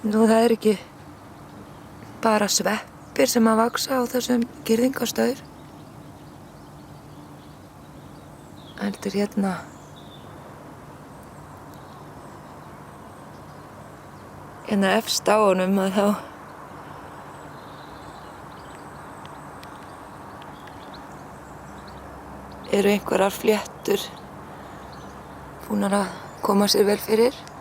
Nú, það er ekki bara sveppir sem að vaxa á þessum girðingastaur. Heldur hérna efst á honum að þá eru einhverjar fléttur búnar að koma sér vel fyrir.